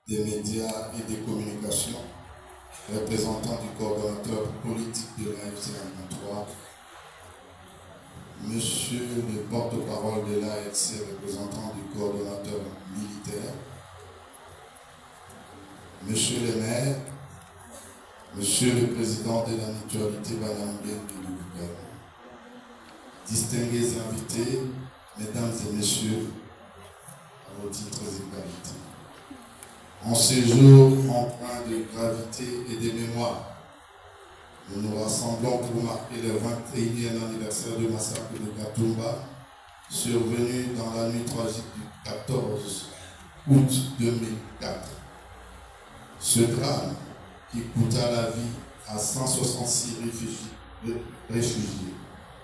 des médias et des communications, représentant du coordonnateur politique de l'AFC 23, Monsieur le porte-parole de l'AFC, représentant du coordonnateur militaire, Monsieur le maire, Monsieur le président de la mutualité Banamoulen de l'Uruguay, distingués invités, mesdames et messieurs, à vos titres et qualités. En ce jour empreint de gravité et de mémoire, nous nous rassemblons pour marquer le 21e anniversaire du massacre de Gatumba, survenu dans la nuit tragique du 14 août 2004. Ce drame qui coûta la vie à 166 réfugiés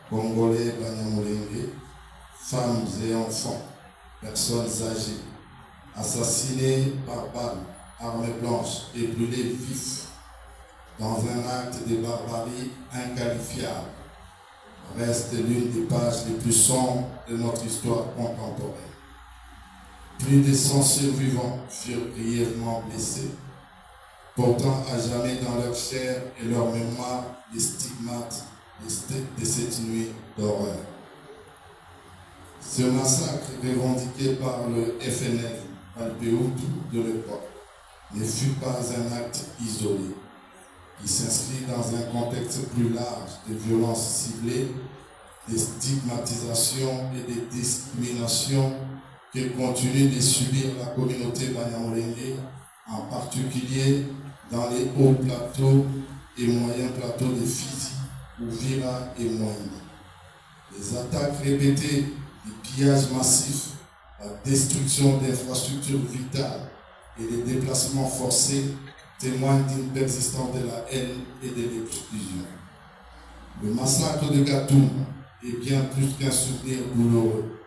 congolais, Banyamulenge, femmes et enfants, personnes âgées, assassinés par balles, armes blanches et brûlés vifs dans un acte de barbarie inqualifiable, reste l'une des pages les plus sombres de notre histoire contemporaine. Plus de 100 survivants furent grièvement blessés, portant à jamais dans leur chair et leur mémoire les stigmates de cette nuit d'horreur. Ce massacre revendiqué par le FNL Alpéoutou de l'époque ne fut pas un acte isolé. Il s'inscrit dans un contexte plus large de violences ciblées, de stigmatisation et de discrimination que continue de subir la communauté Banyamulenge, en particulier dans les hauts plateaux et moyens plateaux de Fizi, Uvira et Moïna. Les attaques répétées, les pillages massifs, la destruction d'infrastructures vitales et les déplacements forcés témoignent d'une persistance de la haine et de l'exclusion. Le massacre de Gatumba est bien plus qu'un souvenir douloureux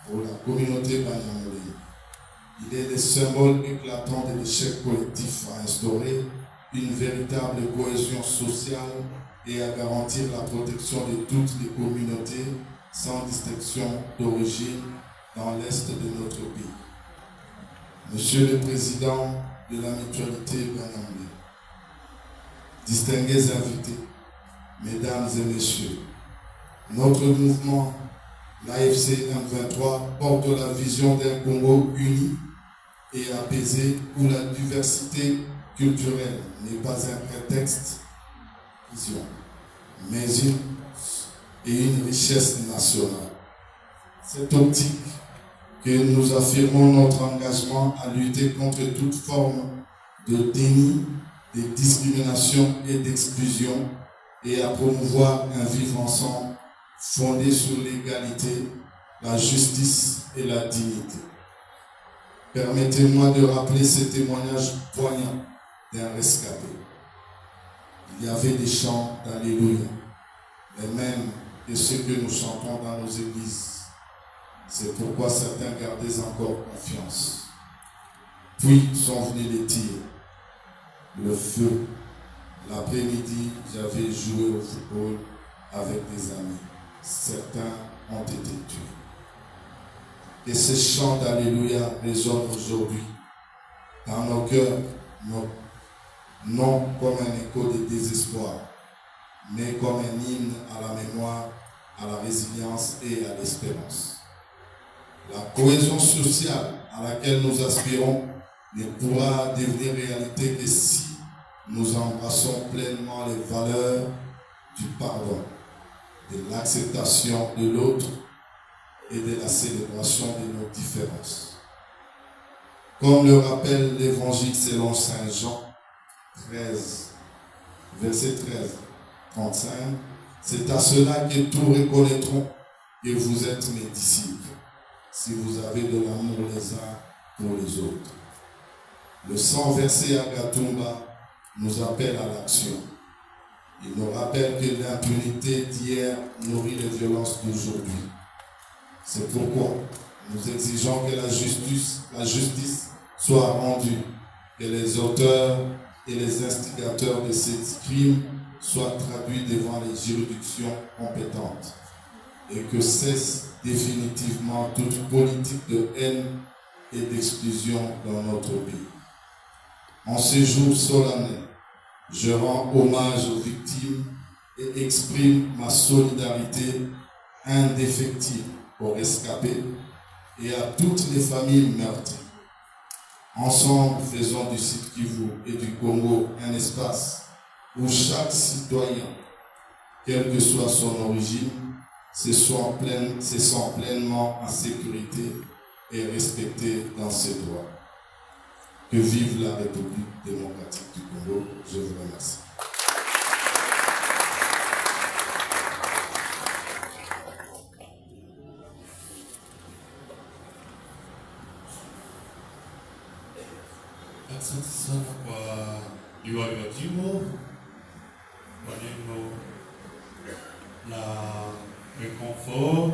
pour la communauté banyamulenge. Il est le symbole éclatant de l'échec collectif à instaurer une véritable cohésion sociale et à garantir la protection de toutes les communautés sans distinction d'origine dans l'est de notre pays. Monsieur le Président de la mutualité Banamoulen, distingués invités, mesdames et messieurs, notre mouvement, l'AFC M23, porte la vision d'un Congo uni et apaisé où la diversité culturelle n'est pas un prétexte, mais une richesse nationale. Cette optique que nous affirmons notre engagement à lutter contre toute forme de déni, de discrimination et d'exclusion et à promouvoir un vivre ensemble fondé sur l'égalité, la justice et la dignité. Permettez-moi de rappeler ces témoignages poignants d'un rescapé. Il y avait des chants d'Alléluia, les mêmes que ceux que nous chantons dans nos églises. C'est pourquoi certains gardaient encore confiance. Puis sont venus les tirs, le feu. L'après-midi, j'avais joué au football avec des amis. Certains ont été tués. Que ces chants d'Alléluia résonnent aujourd'hui dans nos cœurs, non comme un écho de désespoir, mais comme un hymne à la mémoire, à la résilience et à l'espérance. La cohésion sociale à laquelle nous aspirons ne pourra devenir réalité que si nous embrassons pleinement les valeurs du pardon, de l'acceptation de l'autre et de la célébration de nos différences. Comme le rappelle l'Évangile selon Saint Jean 13, verset 13, 35, c'est à cela que tous reconnaîtront que vous êtes mes disciples, si vous avez de l'amour les uns pour les autres. Le sang versé à Gatumba nous appelle à l'action. Il nous rappelle que l'impunité d'hier nourrit les violences d'aujourd'hui. C'est pourquoi nous exigeons que la justice soit rendue, que les auteurs et les instigateurs de ces crimes soient traduits devant les juridictions compétentes et que cesse définitivement toute politique de haine et d'exclusion dans notre pays. En ces jours solennels, je rends hommage aux victimes et exprime ma solidarité indéfectible aux rescapés et à toutes les familles meurtries. Ensemble, faisons du Sud Kivu et du Congo un espace où chaque citoyen, quelle que soit son origine, se sent pleinement en sécurité et respecté dans ses droits. Que vive la République démocratique du Congo. Je vous remercie. Asante sana kwa liwali wa jimbo kwa neno la reconfort